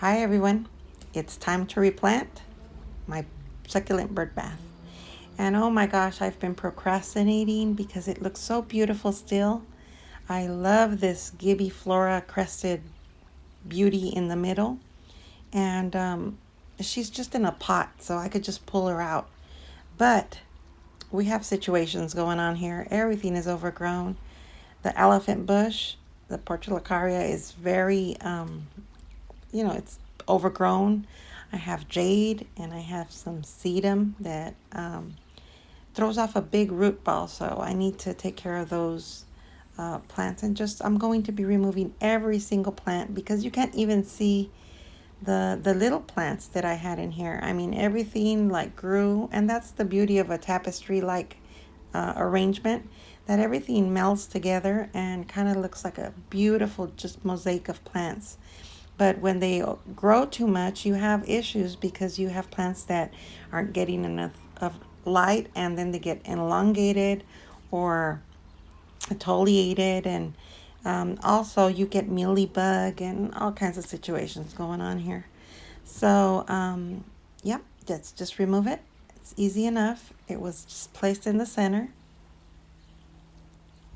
Hi everyone, it's time to replant my succulent bird bath. And oh my gosh, I've been procrastinating because it looks so beautiful still. I love this Gibby Flora crested beauty in the middle. And she's just in a pot, so I could just pull her out. But we have situations going on here. Everything is overgrown. The elephant bush, the portulacaria, is very it's overgrown. I have jade and I have some sedum that throws off a big root ball, so I need to take care of those plants. And just I'm going to be removing every single plant because you can't even see the little plants that I had in here. I mean, everything like grew, and that's the beauty of a tapestry like arrangement, that everything melds together and kind of looks like a beautiful just mosaic of plants. But when they grow too much, you have issues because you have plants that aren't getting enough of light, and then they get elongated or exfoliated, and also you get mealybug and all kinds of situations going on here. So, yep, let's just remove it. It's easy enough. It was just placed in the center.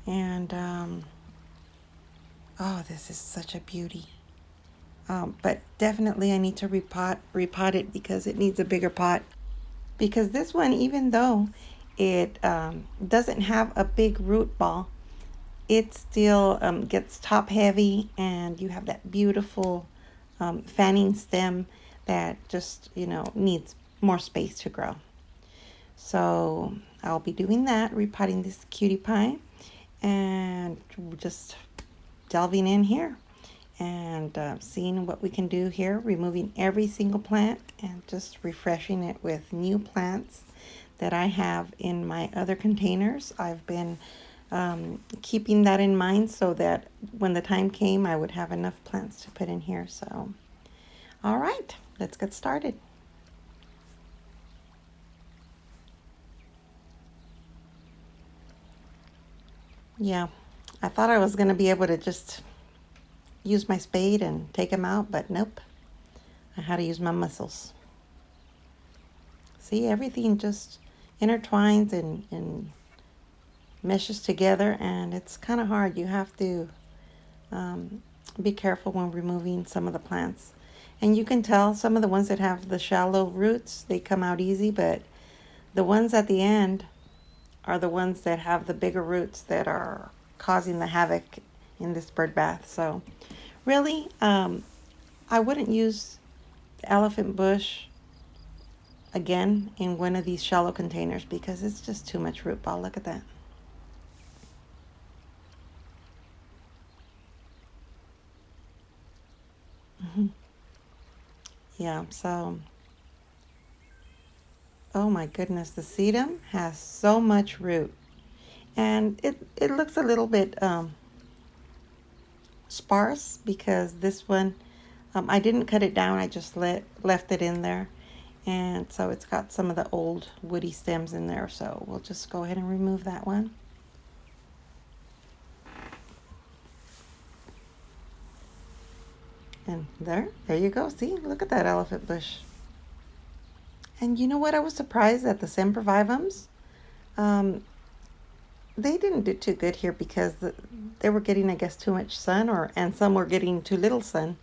And, oh, this is such a beauty. But definitely I need to repot it because it needs a bigger pot. Because this one, even though it doesn't have a big root ball, it still gets top heavy, and you have that beautiful fanning stem that just, needs more space to grow. So I'll be doing that, repotting this cutie pie, and just delving in here and seeing what we can do here, removing every single plant and just refreshing it with new plants that I have in my other containers. I've been keeping that in mind so that when the time came, I would have enough plants to put in here. So, all right, let's get started. Yeah, I thought I was going to be able to just use my spade and take them out, but nope. I had to use my muscles. See, everything just intertwines and meshes together, and it's kind of hard. You have to be careful when removing some of the plants. And you can tell some of the ones that have the shallow roots, they come out easy, but the ones at the end are the ones that have the bigger roots that are causing the havoc in this bird bath. So really, I wouldn't use the elephant bush again in one of these shallow containers because it's just too much root ball. Look at that. Yeah, so, oh my goodness, the sedum has so much root. And it looks a little bit sparse because this one, I didn't cut it down, I just left it in there. And so it's got some of the old woody stems in there. So we'll just go ahead and remove that one. And there you go. See, look at that elephant bush. And you know what? I was surprised that the sempervivums, um, they didn't do too good here because they were getting, I guess, too much sun, and some were getting too little sun.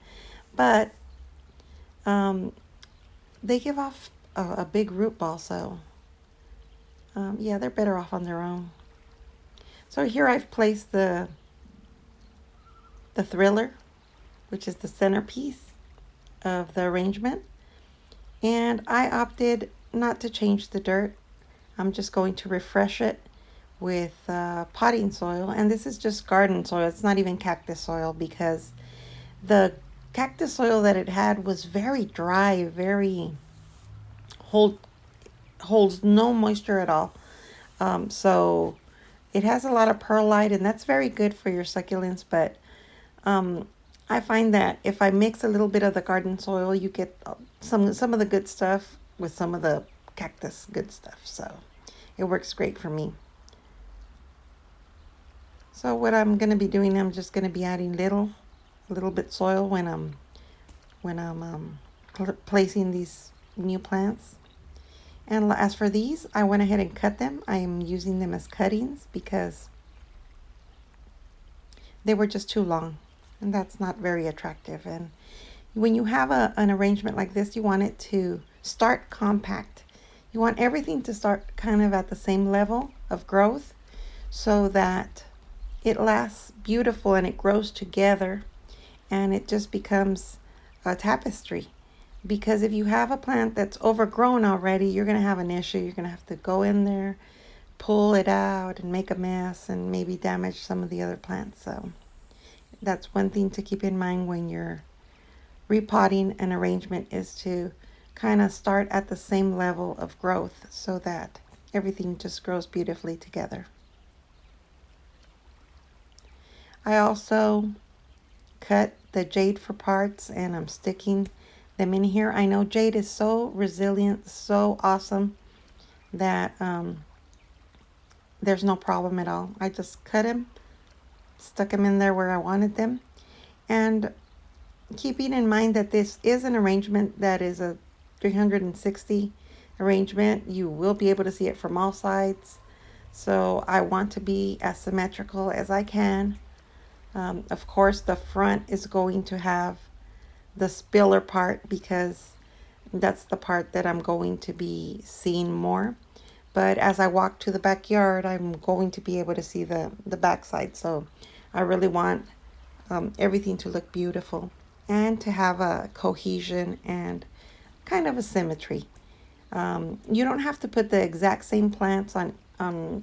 But um, they give off a big root ball, so yeah, they're better off on their own. So here I've placed the thriller, which is the centerpiece of the arrangement. And I opted not to change the dirt. I'm just going to refresh it with potting soil. And this is just garden soil. It's not even cactus soil because the cactus soil that it had was very dry, very holds no moisture at all. So it has a lot of perlite, and that's very good for your succulents. But I find that if I mix a little bit of the garden soil, you get some of the good stuff with some of the cactus good stuff. So it works great for me. So what I'm going to be doing, I'm just going to be adding a little bit soil when I'm when I'm placing these new plants. And as for these, I went ahead and cut them. I am using them as cuttings because they were just too long, and that's not very attractive. And when you have an arrangement like this, you want it to start compact. You want everything to start kind of at the same level of growth so that it lasts beautiful and it grows together and it just becomes a tapestry. Because if you have a plant that's overgrown already, you're going to have an issue. You're going to have to go in there, pull it out, and make a mess and maybe damage some of the other plants. So that's one thing to keep in mind when you're repotting an arrangement, is to kind of start at the same level of growth so that everything just grows beautifully together. I also cut the jade for parts and I'm sticking them in here. I know jade is so resilient, so awesome that there's no problem at all. I just cut them, stuck them in there where I wanted them, and keeping in mind that this is an arrangement that is a 360 arrangement, you will be able to see it from all sides. So I want to be as symmetrical as I can. Of course, the front is going to have the spiller part because that's the part that I'm going to be seeing more. But as I walk to the backyard, I'm going to be able to see the backside. So I really want everything to look beautiful and to have a cohesion and kind of a symmetry. You don't have to put the exact same plants on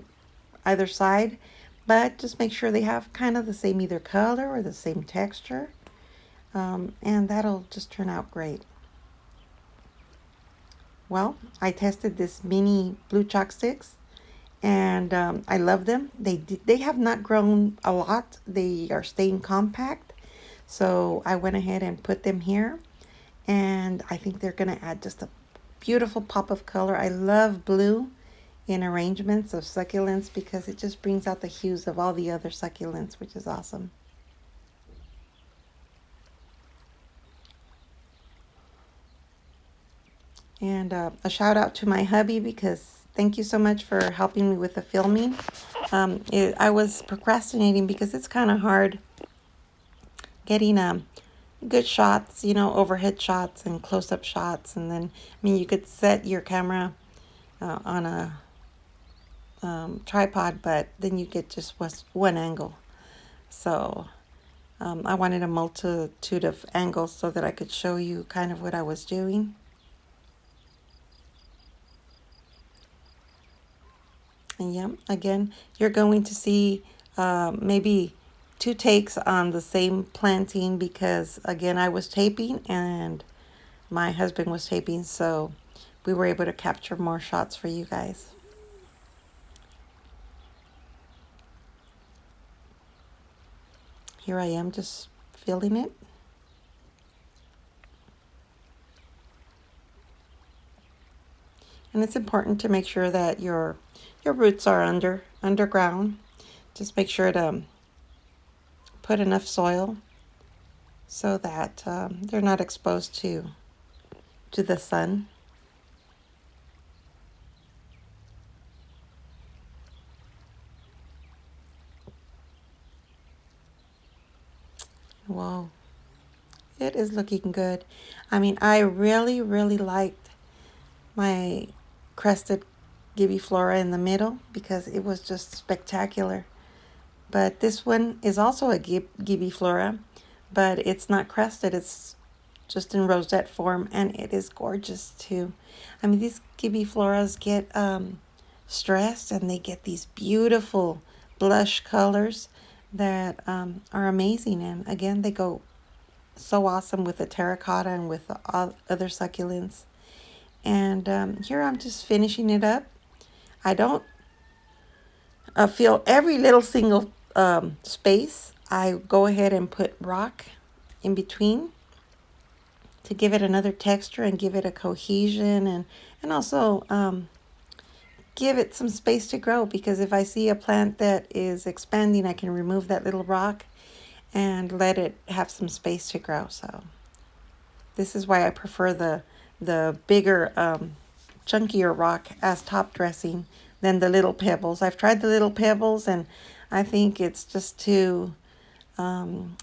either side, but just make sure they have kind of the same either color or the same texture, and that'll just turn out great. Well, I tested this mini blue chalk sticks, and I love them. They have not grown a lot. They are staying compact, so I went ahead and put them here, and I think they're going to add just a beautiful pop of color. I love blue in arrangements of succulents because it just brings out the hues of all the other succulents, which is awesome. And a shout out to my hubby because thank you so much for helping me with the filming. I was procrastinating because it's kind of hard getting good shots, overhead shots and close-up shots. And then, you could set your camera on a tripod, but then you get just one angle. So I wanted a multitude of angles so that I could show you kind of what I was doing. And yeah, again, you're going to see maybe 2 takes on the same planting because, again, I was taping and my husband was taping, so we were able to capture more shots for you guys. Here I am just filling it. And it's important to make sure that your roots are underground. Just make sure to put enough soil so that they're not exposed to the sun. Wow, it is looking good. I really, really liked my crested gibiflora in the middle because it was just spectacular. But this one is also a gibiflora, but it's not crested. It's just in rosette form, and it is gorgeous too. These gibifloras get stressed, and they get these beautiful blush colors that are amazing. And again, they go so awesome with the terracotta and with the other succulents. And here I'm just finishing it up. I don't fill every little single space. I go ahead and put rock in between to give it another texture and give it a cohesion, and also give it some space to grow, because if I see a plant that is expanding, I can remove that little rock and let it have some space to grow. So This is why I prefer the bigger, chunkier rock as top dressing than the little pebbles. I've tried the little pebbles, and I think it's just too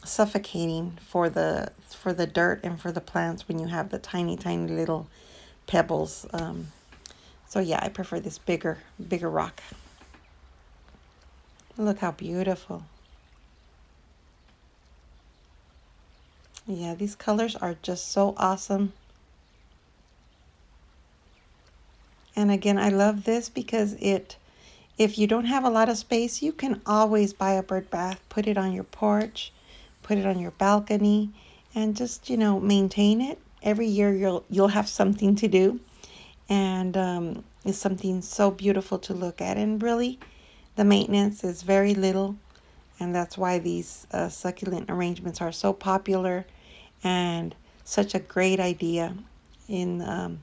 suffocating for the dirt and for the plants when you have the tiny little pebbles. So yeah, I prefer this bigger rock. Look how beautiful. Yeah, these colors are just so awesome. And again, I love this because if you don't have a lot of space, you can always buy a bird bath, put it on your porch, put it on your balcony, and just, maintain it. Every year you'll have something to do, and it's something so beautiful to look at. And really, the maintenance is very little, and that's why these succulent arrangements are so popular and such a great idea in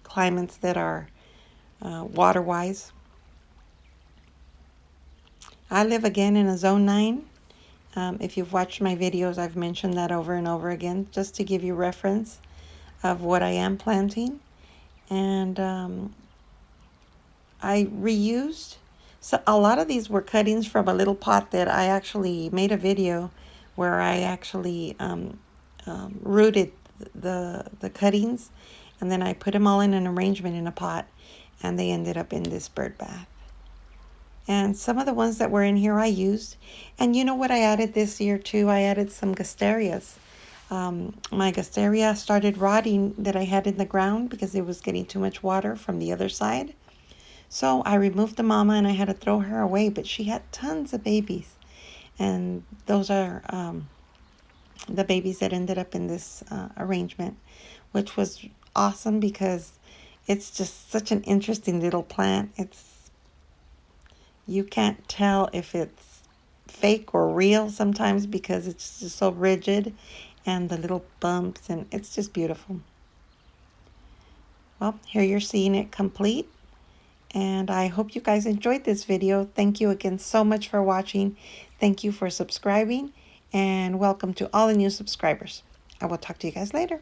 climates that are water-wise. I live again in a zone 9. If you've watched my videos, I've mentioned that over and over again, just to give you reference of what I am planting. And I reused, so a lot of these were cuttings from a little pot that I actually made a video where I actually rooted the cuttings, and then I put them all in an arrangement in a pot, and they ended up in this bird bath. And some of the ones that were in here I used. And you know what I added this year too? I added some gasterias. My gasteria started rotting that I had in the ground because it was getting too much water from the other side. So I removed the mama and I had to throw her away, but she had tons of babies. And those are the babies that ended up in this arrangement, which was awesome because it's just such an interesting little plant. You can't tell if it's fake or real sometimes because it's just so rigid, and the little bumps, and it's just beautiful. Well, here you're seeing it complete, and I hope you guys enjoyed this video. Thank you again so much for watching. Thank you for subscribing, and welcome to all the new subscribers. I will talk to you guys later.